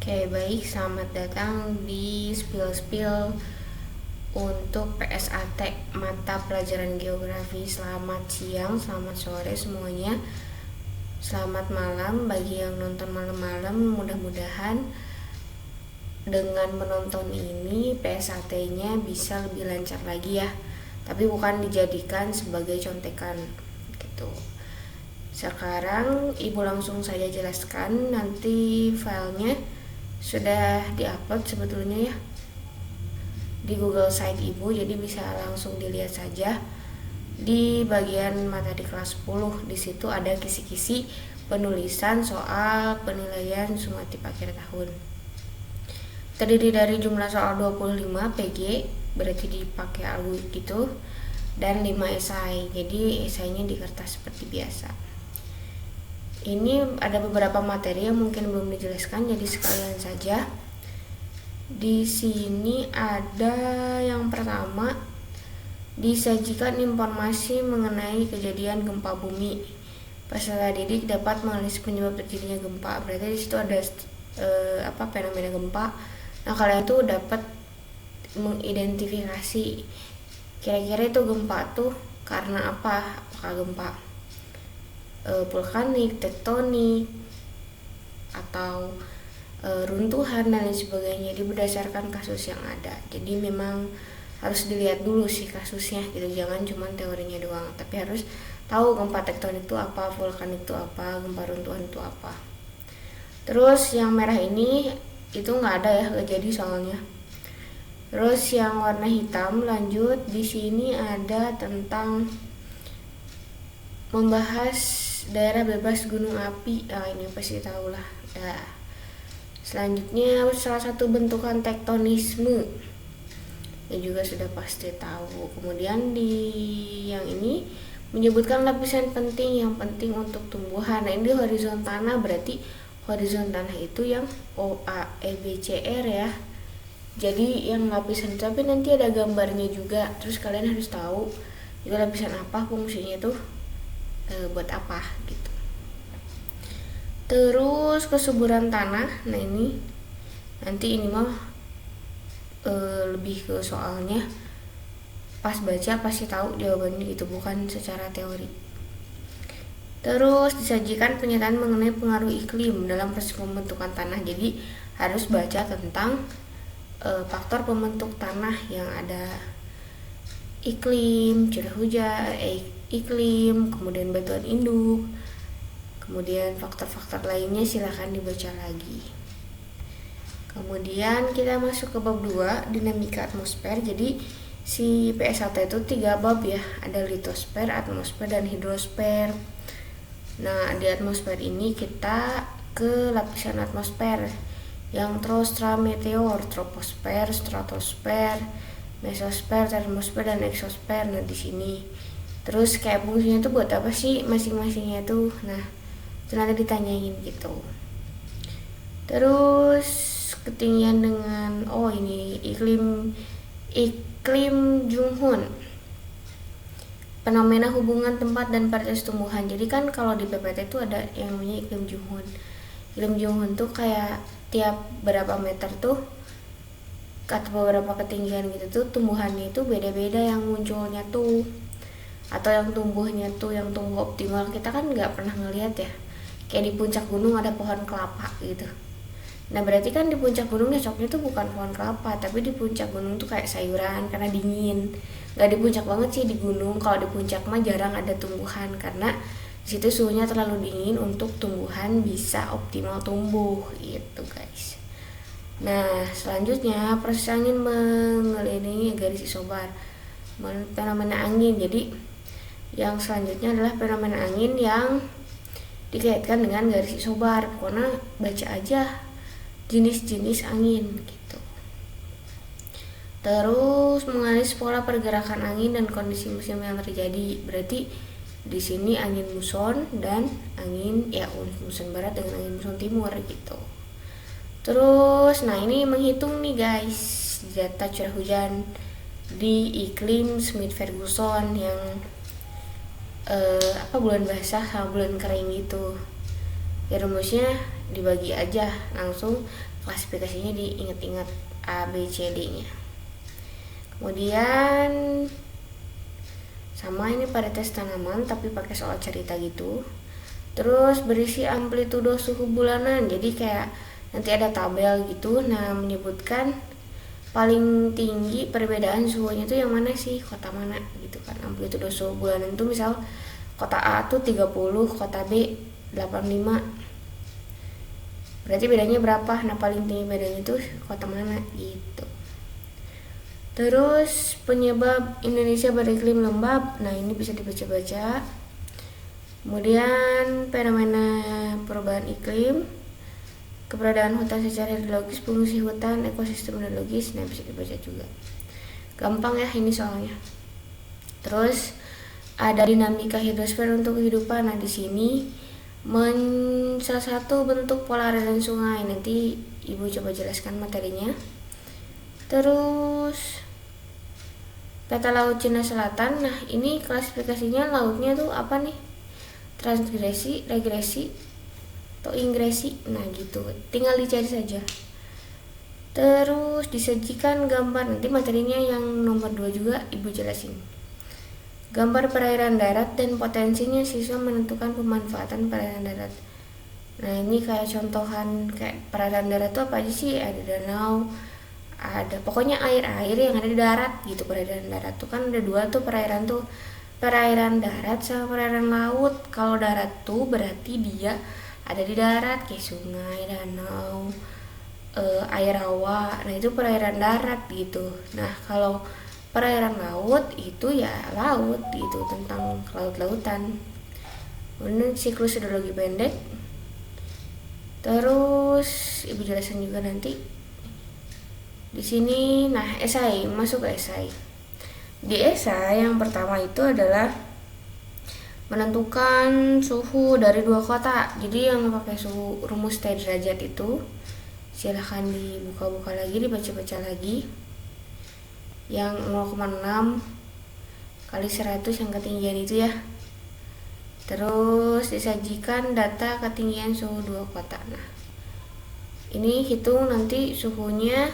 Oke, baik, selamat datang di Spill untuk PSAT mata pelajaran geografi. Selamat siang, selamat sore semuanya. Selamat malam bagi yang nonton malam-malam. Mudah-mudahan dengan menonton ini PSAT-nya bisa lebih lancar lagi ya. Tapi bukan dijadikan sebagai contekan gitu. Sekarang Ibu langsung saja jelaskan, nanti filenya sudah diupload sebetulnya ya di Google Site Ibu, jadi bisa langsung dilihat saja di bagian materi kelas 10. Di situ ada kisi-kisi penulisan soal penilaian sumatif akhir tahun. Terdiri dari jumlah soal 25 PG, berarti dipakai algo gitu, dan 5 esai. Jadi esainya di kertas seperti biasa. Ini ada beberapa materi yang mungkin belum dijelaskan, jadi sekalian saja. Di sini ada yang pertama, disajikan informasi mengenai kejadian gempa bumi. Peserta didik dapat menganalisis penyebab terjadinya gempa. Berarti di situ ada fenomena gempa. Nah, kalian tuh dapat mengidentifikasi kira-kira itu gempa tuh karena apa? Apakah gempa vulkanik, tektonik, atau runtuhan dan lain sebagainya. Jadi berdasarkan kasus yang ada. Jadi memang harus dilihat dulu sih kasusnya gitu, jangan cuma teorinya doang, tapi harus tahu gempa tektonik itu apa, vulkanik itu apa, gempa runtuhan itu apa. Terus yang merah ini itu nggak ada ya, nggak jadi soalnya. Terus yang warna hitam, lanjut di sini ada tentang membahas daerah bebas gunung api. Ini pasti tahu lah. Selanjutnya salah satu bentukan tektonisme, ya juga sudah pasti tahu. Kemudian di yang ini menyebutkan lapisan penting yang penting untuk tumbuhan. Nah, ini horizon tanah, berarti horizon tanah itu yang OAEBCR ya. Jadi yang lapisan, tapi nanti ada gambarnya juga. Terus kalian harus tahu itu lapisan apa, fungsinya tuh buat apa gitu. Terus kesuburan tanah. Nah, ini nanti ini mah lebih ke soalnya pas baca pasti tahu jawabannya gitu, bukan secara teori. Terus disajikan pernyataan mengenai pengaruh iklim dalam proses pembentukan tanah. Jadi harus baca tentang faktor pembentuk tanah yang ada: iklim, curah hujan, iklim, kemudian batuan induk, kemudian faktor-faktor lainnya silahkan dibaca lagi. Kemudian kita masuk ke bab 2, dinamika atmosfer. Jadi si PSAT itu 3 bab ya, ada litosfer, atmosfer, dan hidrosfer. Nah, di atmosfer ini kita ke lapisan atmosfer yang troposfer, meteor, troposfer, stratosfer, mesosfer, termosfer, dan eksosfer. Nah, di sini terus kayak fungsinya itu buat apa sih masing-masingnya tuh. Nah, itu nanti ditanyain gitu. Terus ketinggian dengan ini iklim Junghun, fenomena hubungan tempat dan varietas tumbuhan. Jadi kan kalau di PPT itu ada yang namanya iklim Junghun. Iklim Junghun tuh kayak tiap berapa meter tuh atau beberapa ketinggian gitu tuh tumbuhannya itu beda-beda yang munculnya tuh, atau yang tumbuhnya tuh, yang tumbuh optimal. Kita kan nggak pernah ngelihat ya, kayak di puncak gunung ada pohon kelapa gitu. Nah, berarti kan di puncak gunung cocoknya tuh bukan pohon kelapa, tapi di puncak gunung tuh kayak sayuran karena dingin. Nggak di puncak banget sih di gunung. Kalau di puncak mah jarang ada tumbuhan karena di situ suhunya terlalu dingin untuk tumbuhan bisa optimal tumbuh gitu guys. Nah, selanjutnya proses angin mengelilingi garis isobar, fenomena angin. Jadi yang selanjutnya adalah fenomena angin yang dikaitkan dengan garis isobar. Pokoknya baca aja jenis-jenis angin gitu. Terus menganalisis pola pergerakan angin dan kondisi musim yang terjadi. Berarti di sini angin muson dan angin muson barat dengan angin muson timur gitu. Terus nah ini menghitung nih guys data curah hujan di iklim Smith-Ferguson yang bulan basah sama bulan kering gitu. Ya rumusnya dibagi aja langsung. klasifikasinya diingat-ingat A, B, C, D nya. Kemudian sama ini varietas tanaman tapi pakai soal cerita gitu. Terus berisi amplitudo suhu bulanan, jadi kayak nanti ada tabel gitu, nah menyebutkan paling tinggi perbedaan suhunya itu yang mana sih, kota mana gitu kan. Amplitudo suhu bulanan itu misal kota A tuh 30, kota B 85, berarti bedanya berapa, nah paling tinggi bedanya itu kota mana gitu. Terus penyebab Indonesia beriklim lembab, nah ini bisa dibaca-baca. Kemudian fenomena perubahan iklim, keberadaan hutan secara hidrologis, fungsi hutan, ekosistem hidrologis, nah bisa dibaca juga. Gampang ya ini soalnya. Terus ada dinamika hidrosfer untuk kehidupan. Nah di sini salah satu bentuk pola aliran sungai. Nanti Ibu coba jelaskan materinya. Terus peta laut Cina Selatan. Nah ini klasifikasinya lautnya tuh apa nih? Transgresi, regresi, atau ingresi, nah gitu, tinggal dicari saja. Terus disajikan gambar, nanti materinya yang nomor 2 juga Ibu jelasin. Gambar perairan darat dan potensinya siswa menentukan pemanfaatan perairan darat. Nah ini kayak contohan kayak perairan darat tuh apa aja sih, ada danau, ada pokoknya air-air yang ada di darat gitu. Perairan darat tuh kan ada 2 tuh perairan tuh, perairan darat sama perairan laut. Kalau darat tuh berarti dia ada di darat kayak sungai, danau, air rawa, nah itu perairan darat gitu. Nah kalau perairan laut itu ya laut gitu, tentang laut-lautan. Kemudian siklus hidrologi pendek. Terus Ibu jelasin juga nanti di sini. Nah esai, masuk ke esai. Di esai yang pertama itu adalah menentukan suhu dari 2 kota. Jadi yang pakai suhu rumus T derajat itu silahkan dibuka-buka lagi, dibaca-baca lagi. Yang 0,6 kali 100 yang ketinggian itu ya. Terus disajikan data ketinggian suhu 2 kota. Nah ini hitung nanti suhunya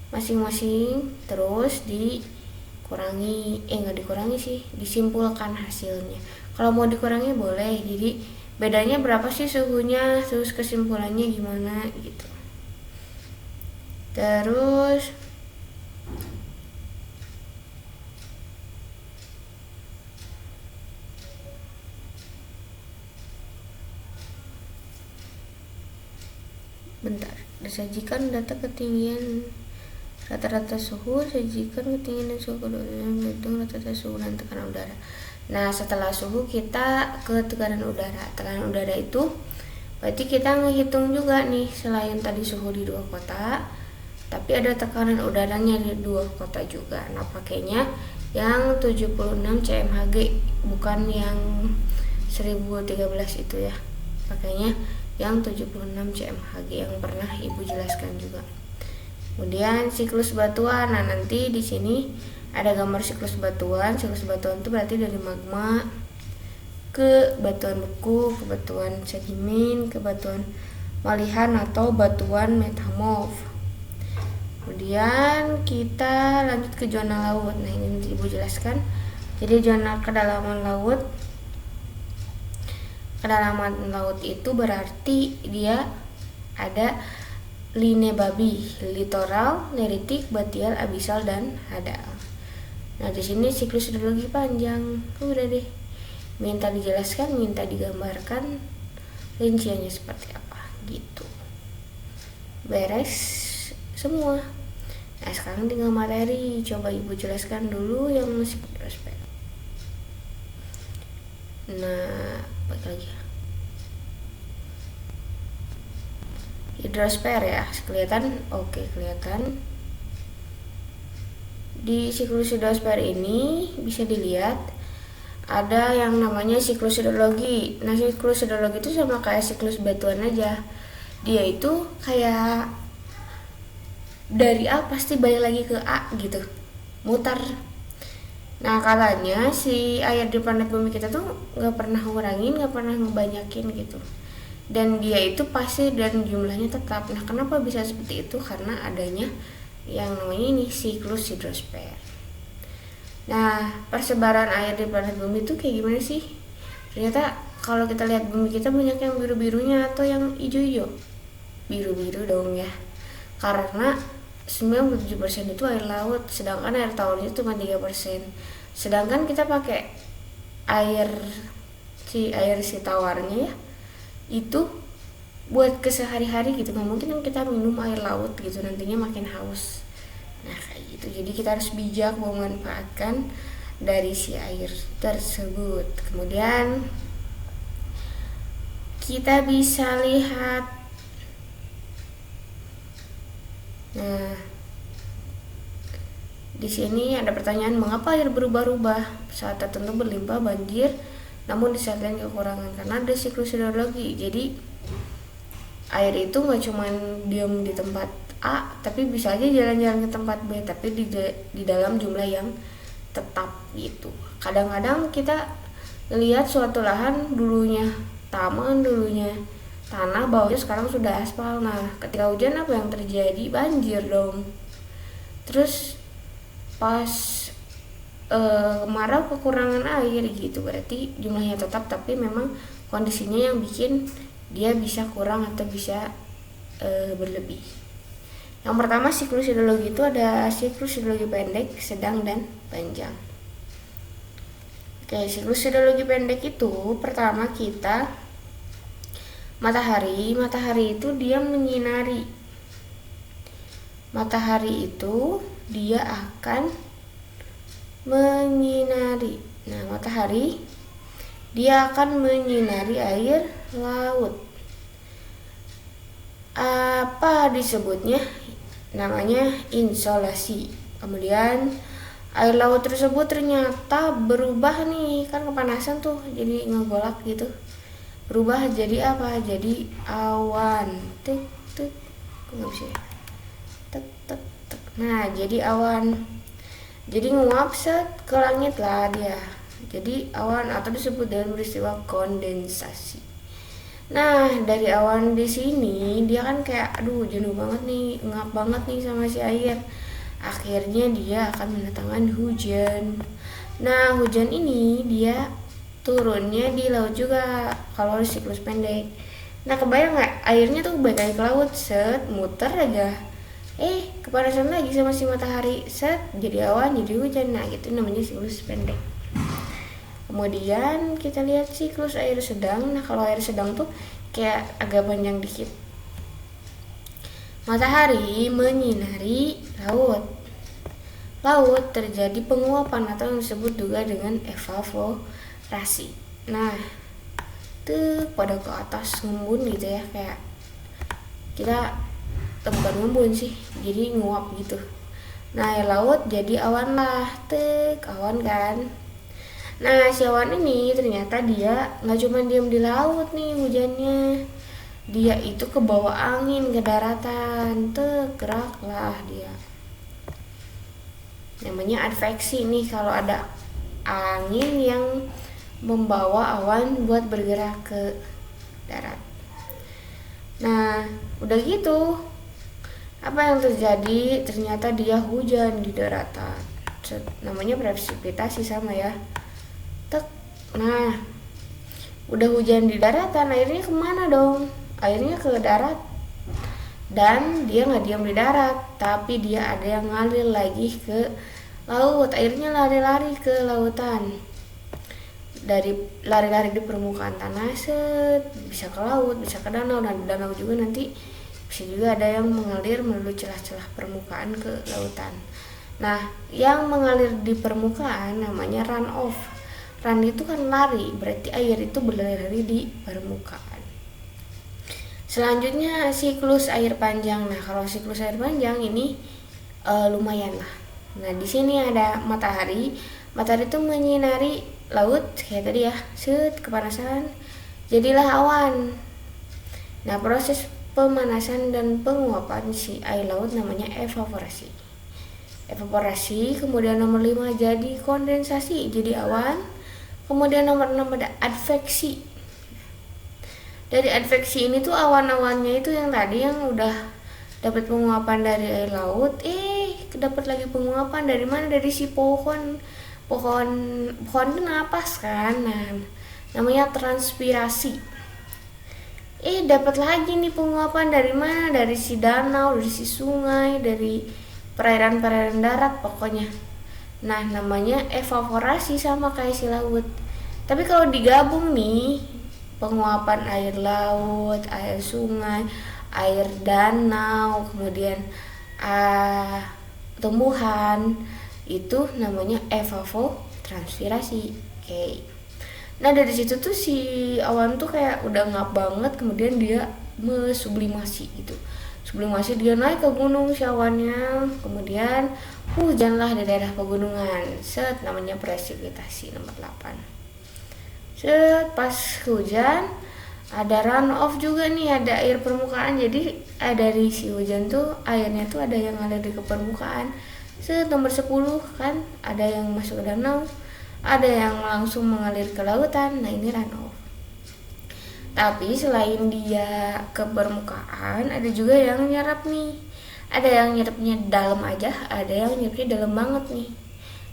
masing-masing, terus dikurangi, nggak dikurangi sih, disimpulkan hasilnya. Kalau mau dikurangi boleh, jadi bedanya berapa sih suhunya, terus kesimpulannya gimana gitu. Terus bentar, disajikan data ketinggian rata-rata suhu, sajikan ketinggian dan suhu menghitung rata-rata suhu dan tekanan udara. Nah setelah suhu kita ke tekanan udara. Tekanan udara itu berarti kita ngehitung juga nih, selain tadi suhu di 2 kota, tapi ada tekanan udaranya di 2 kota juga. Nah pakainya yang 76 cmhg, bukan yang 1013 itu ya, pakainya yang 76 cmhg yang pernah Ibu jelaskan juga. Kemudian siklus batuan. Nah nanti di sini ada gambar siklus batuan. Siklus batuan itu berarti dari magma ke batuan beku, ke batuan sedimen, ke batuan malihan atau batuan metamorf. Kemudian kita lanjut ke zona laut. Nah ini nanti Ibu jelaskan. Jadi zona kedalaman laut. Kedalaman laut itu berarti dia ada line babi, litoral, neritik, batial, abisal, dan hadal. Nah di sini siklus hidrologi panjang, udah deh. Minta dijelaskan, minta digambarkan rinciannya seperti apa gitu. Beres semua. Nah sekarang tinggal materi. Coba Ibu jelaskan dulu yang masih prospek. Nah apa lagi ya? Hidrosfer ya, kelihatan? Oke, kelihatan. Di siklus hidrosfer ini bisa dilihat ada yang namanya siklus hidrologi. Nah siklus hidrologi itu sama kayak siklus batuan aja. Dia itu kayak dari A pasti balik lagi ke A gitu, mutar. Nah kalanya si air di planet bumi kita tuh nggak pernah ngurangin, nggak pernah ngebanyakin gitu. dan dia itu pasti dan jumlahnya tetap. Nah, kenapa bisa seperti itu? Karena adanya yang namanya ini siklus hidrosfer. Nah, persebaran air di planet bumi itu kayak gimana sih? Ternyata kalau kita lihat bumi kita banyak yang biru-birunya atau yang hijau-hijau. Biru-biru dong ya. Karena 97% itu air laut, sedangkan air tawar itu cuma 3%. Sedangkan kita pakai air si tawarnya ya, itu buat kesehari-hari gitu. Nggak mungkin kan kita minum air laut gitu, nantinya makin haus. Nah kayak gitu, jadi kita harus bijak memanfaatkan dari si air tersebut. Kemudian kita bisa lihat, nah di sini ada pertanyaan, mengapa air berubah-ubah saat tertentu berlimpah banjir, namun di saat lain kekurangan? Karena ada siklus hidrologi. Jadi air itu nggak cuma diam di tempat A, tapi bisa aja jalan-jalan ke tempat B, tapi di dalam jumlah yang tetap gitu. Kadang-kadang kita lihat suatu lahan dulunya taman, dulunya tanah, bawahnya sekarang sudah aspal. Nah ketika hujan apa yang terjadi? Banjir dong. Terus pas kemarau kekurangan air gitu, berarti jumlahnya tetap tapi memang kondisinya yang bikin dia bisa kurang atau bisa berlebih. Yang pertama, siklus hidrologi itu ada siklus hidrologi pendek, sedang, dan panjang. Oke, siklus hidrologi pendek itu pertama kita matahari itu dia menyinari. Matahari itu dia akan menyinari. Nah, matahari dia akan menyinari air laut. Apa disebutnya? Namanya insolasi. Kemudian air laut tersebut ternyata berubah nih, kan kepanasan tuh jadi ngegolak gitu. Berubah jadi apa? Jadi awan. Tek tek. Nggak bisa. Tek tek tek. Nah, jadi awan. Jadi nguap set ke langit lah dia. Jadi awan atau disebut dengan peristiwa kondensasi. Nah, dari awan di sini dia kan kayak aduh jenuh banget nih, ngap banget nih sama si air. Akhirnya dia akan mendatangkan hujan. Nah, hujan ini dia turunnya di laut juga kalau siklus pendek. Nah, kebayang nggak airnya tuh balik lagi ke laut, set muter aja. Kepanasan lagi sama si matahari, set jadi awan, jadi hujan. Nah, gitu namanya siklus pendek. Kemudian kita lihat siklus air sedang. Nah, kalau air sedang tuh kayak agak panjang dikit. Matahari menyinari laut. Laut terjadi penguapan atau yang disebut juga dengan evaporasi. Nah, tuh pada ke atas ngembun gitu ya, kayak kita bukan ngembun sih, jadi nguap gitu. Nah, air laut jadi awan lah, awan kan. Nah, si awan ini ternyata dia nggak cuma diam di laut nih hujannya, dia itu ke bawah angin ke daratan, geraklah dia. Namanya adveksi nih kalau ada angin yang membawa awan buat bergerak ke darat. Nah, udah gitu, apa yang terjadi? Ternyata dia hujan di daratan. Namanya presipitasi sama ya. Nah, udah hujan di daratan, airnya kemana dong? Airnya ke darat. Dan dia nggak diam di darat, tapi dia ada yang ngalir lagi ke laut. Airnya lari-lari ke lautan. Dari lari-lari di permukaan tanah, bisa ke laut, bisa ke danau, dan danau juga nanti bisa juga ada yang mengalir melalui celah-celah permukaan ke lautan. Nah, yang mengalir di permukaan namanya runoff. Run itu kan lari, berarti air itu berlari di permukaan. Selanjutnya siklus air panjang. Nah, kalau siklus air panjang ini lumayan lah. Nah, di sini ada matahari. Matahari itu menyinari laut kayak tadi ya, kepanasan, jadilah awan. Nah, proses pemanasan dan penguapan si air laut namanya evaporasi. Evaporasi, kemudian nomor 5 jadi kondensasi, jadi awan. Kemudian nomor 6 ada adveksi. Dari adveksi ini tuh awan-awannya itu yang tadi yang udah dapat penguapan dari air laut, dapat lagi penguapan dari mana? Dari si pohon itu napas kan, nah namanya transpirasi. Dapat lagi nih penguapan dari mana? Dari si danau, dari si sungai, dari perairan darat pokoknya. Nah namanya evaporasi, sama kayak si laut. Tapi kalau digabung nih, penguapan air laut, air sungai, air danau, kemudian tumbuhan, itu namanya evapotranspirasi. Oke. Nah dari situ tuh si awan tuh kayak udah ngap banget, kemudian dia sublimasi gitu. Sublimasi, dia naik ke gunung si awannya, kemudian hujanlah di daerah pegunungan. Namanya presipitasi nomor 8. Pas hujan ada runoff juga nih, ada air permukaan. Jadi dari si hujan tuh airnya tuh ada yang ngalir ke permukaan. Nomor 10 kan ada yang masuk ke danau, ada yang langsung mengalir ke lautan. Nah ini runoff. Tapi selain dia ke permukaan, ada juga yang nyerap nih. Ada yang nyerapnya dalam aja, ada yang nyerapnya dalam banget nih.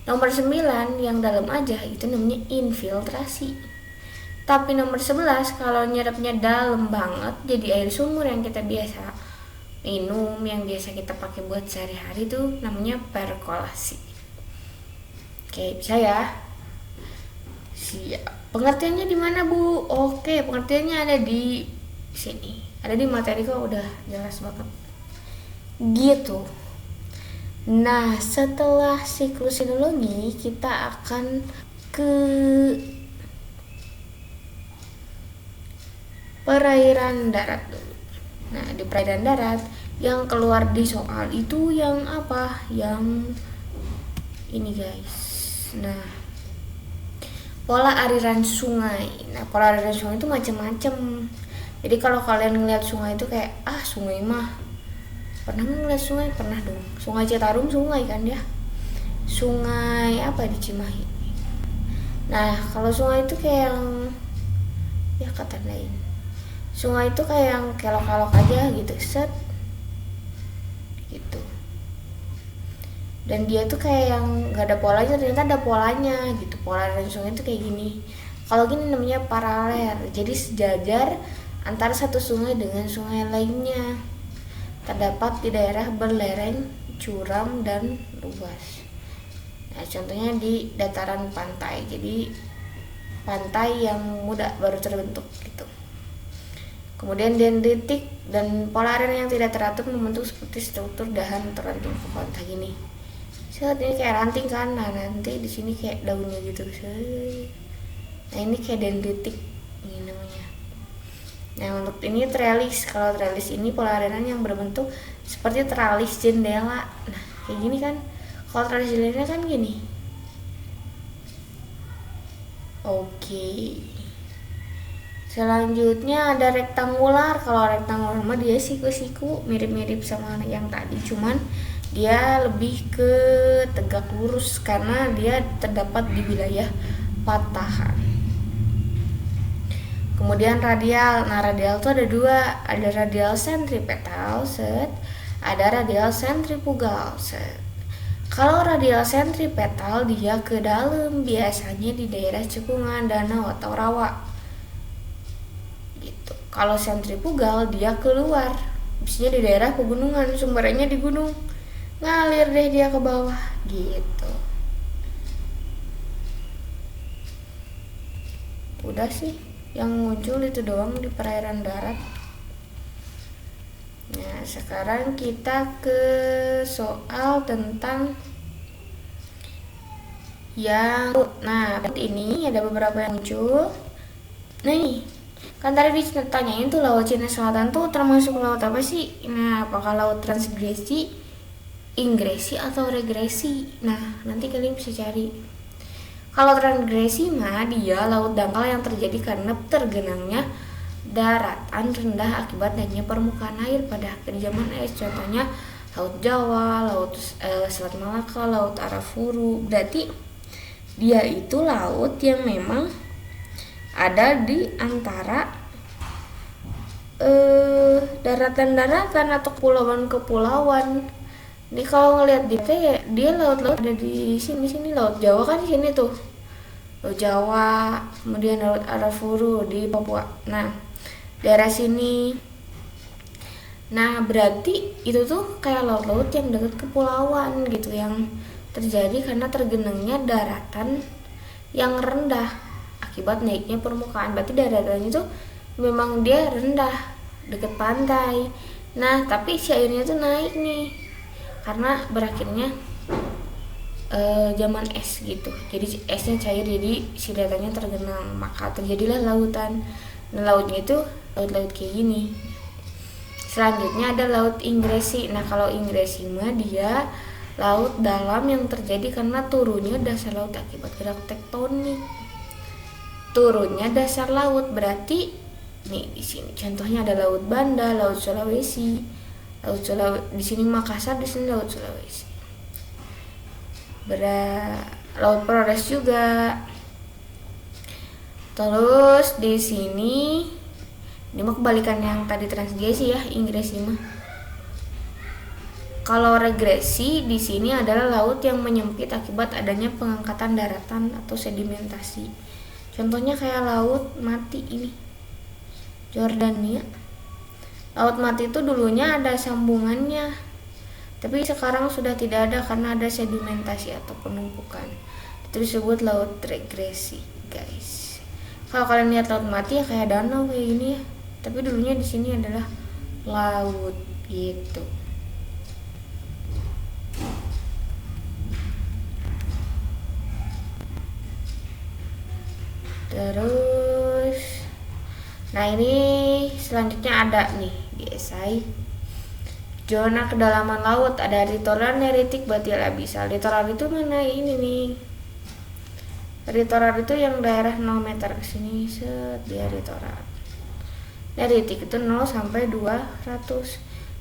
Nomor 9 yang dalam aja itu namanya infiltrasi. Tapi nomor 11 kalau nyerapnya dalam banget, jadi air sumur yang kita biasa minum, yang biasa kita pakai buat sehari-hari, itu namanya perkolasi. Oke, bisa ya? Siap. Pengertiannya di mana, Bu? Oke, pengertiannya ada di sini. Ada di materi kok, udah jelas banget. Gitu. Nah, setelah siklus sinologi, kita akan ke perairan darat dulu. Nah, di perairan darat yang keluar di soal itu yang apa? Yang ini, guys. Nah, pola aliran sungai. Nah, pola aliran sungai itu macam-macam. Jadi kalau kalian ngeliat sungai itu kayak sungai mah, pernah ngeliat sungai? Pernah dong. Sungai Citarum sungai kan ya. Sungai apa di Cimahi. Nah, kalau sungai itu kayak yang kata lain. Sungai itu kayak yang kelok-kelok aja gitu, gitu. Dan dia tuh kayak yang gak ada polanya, ternyata ada polanya gitu. Pola aliran sungai itu kayak gini. Kalau gini namanya paralel. Jadi sejajar antara satu sungai dengan sungai lainnya. Terdapat di daerah berlereng, curam, dan luas. Nah, contohnya di dataran pantai. Jadi pantai yang muda baru terbentuk gitu. Kemudian dendritik dan pola aliran yang tidak teratur membentuk seperti struktur dahan atau ranting pohon kayak gini. Ini kayak ranting kan, nah nanti di sini kayak daunnya gitu. Nah ini kayak dendritik ini namanya. Nah untuk ini trellis. Kalau trellis ini pola aliran yang berbentuk seperti teralis jendela. Nah kayak gini kan. Kalau teralis jendela kan gini. Oke. Selanjutnya ada rektangular. Kalau rektangular mah dia siku-siku, mirip-mirip sama yang tadi, cuman dia lebih ke tegak lurus karena dia terdapat di wilayah patahan. Kemudian radial. Nah radial itu ada dua, ada radial sentripetal, ada radial sentrifugal. Kalau radial sentripetal dia ke dalam, biasanya di daerah cekungan, danau atau rawa. Gitu. Kalau sentrifugal dia keluar, biasanya di daerah pegunungan, sumbernya di gunung, ngalir deh dia ke bawah gitu. Udah sih yang muncul itu doang di perairan darat. Nah sekarang kita ke soal tentang yang ini ada beberapa yang muncul. Nah ini kan tadi ditanyain tuh laut Cina Selatan tuh termasuk laut apa sih? Nah apakah laut transgresi, ingresi, atau regresi? Nah nanti kalian bisa cari. Kalau transgresi mah dia laut dangkal yang terjadi karena tergenangnya daratan rendah akibat naiknya permukaan air pada akhir zaman es. Contohnya Laut Jawa, Laut Selat Malaka, Laut Arafuru. Berarti dia itu laut yang memang ada di antara daratan-daratan atau kepulauan-kepulauan. Ini kalau ngelihat di ya, dia laut-laut ada di sini Laut Jawa kan di sini tuh. Laut Jawa, kemudian Laut Arafuru di Papua. Nah, daerah sini. Nah, berarti itu tuh kayak laut-laut yang dekat kepulauan gitu yang terjadi karena tergenangnya daratan yang rendah akibat naiknya permukaan. Berarti daratannya itu memang dia rendah dekat pantai. Nah, tapi si airnya tuh naik nih karena berakhirnya zaman es gitu. Jadi esnya cair, jadi si daratanya tergenang, maka terjadilah lautan. Nah, lautnya itu laut-laut kayak gini. Selanjutnya ada Laut Ingresi. Nah, kalau Ingresi mah dia laut dalam yang terjadi karena turunnya dasar laut akibat gerak tektonik. Turunnya dasar laut berarti nih di sini contohnya ada Laut Banda, Laut Sulawesi. Di sini Makassar, di sini Laut Sulawesi. Laut Flores juga. Terus di sini ini mah kebalikan yang tadi transgresi ya, Ingresi mah. Kalau regresi di sini adalah laut yang menyempit akibat adanya pengangkatan daratan atau sedimentasi. Contohnya kayak Laut Mati ini, Jordania. Laut Mati itu dulunya ada sambungannya, tapi sekarang sudah tidak ada karena ada sedimentasi atau penumpukan. Itu disebut laut regresi, guys. Kalau kalian lihat Laut Mati ya kayak danau kayak gini ya, tapi dulunya di sini adalah laut gitu. Terus, nah ini selanjutnya ada nih di esai zona kedalaman laut, ada litoral, neritik, batial, abisal. Litoral itu mana ini nih? Litoral itu yang daerah 0 meter ke sini, set dia litoral. Neritik itu 0 sampai 200.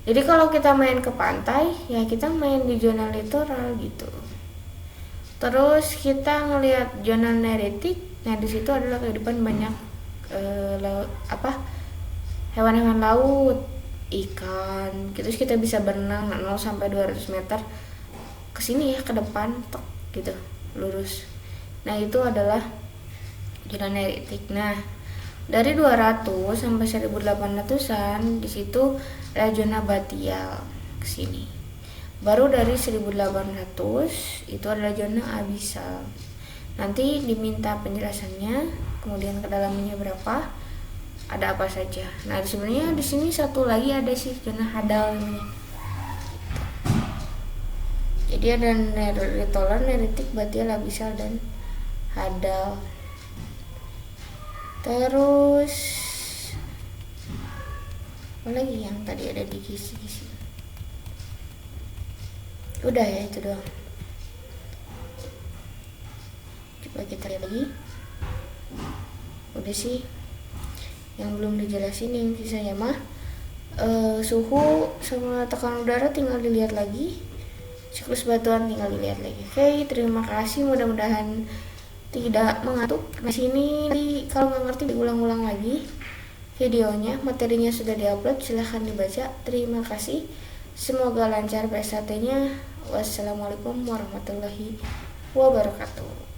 Jadi kalau kita main ke pantai, ya kita main di zona litoral gitu. Terus kita ngelihat zona neritik. Nah, di situ adalah kehidupan banyak hewan-hewan laut, ikan. Terus kita bisa berenang 0 sampai 200 meter ke sini ya, ke depan tok gitu, lurus. Nah, itu adalah zona neritik. Nah, dari 200 sampai 1800-an di situ ada zona batial ke sini. Baru dari 1800 itu adalah zona abisal. Nanti diminta penjelasannya, kemudian kedalamannya berapa, ada apa saja. Nah, sebenarnya di sini satu lagi ada sih zona hadal namanya. Jadi ada litoral, neritik, batial, abisal, dan hadal. Terus apa lagi yang tadi ada di kisi-kisi? Udah ya, itu doang. Coba kita lihat lagi. Udah sih yang belum dijelasin, yang sisanya mah suhu sama tekanan udara tinggal dilihat lagi, siklus batuan tinggal dilihat lagi. Oke, terima kasih, mudah-mudahan tidak mengantuk. Nah, sini kalau nggak ngerti diulang-ulang lagi videonya, materinya sudah diupload, silahkan dibaca. Terima kasih, semoga lancar PSAT-nya. Wassalamualaikum warahmatullahi wabarakatuh.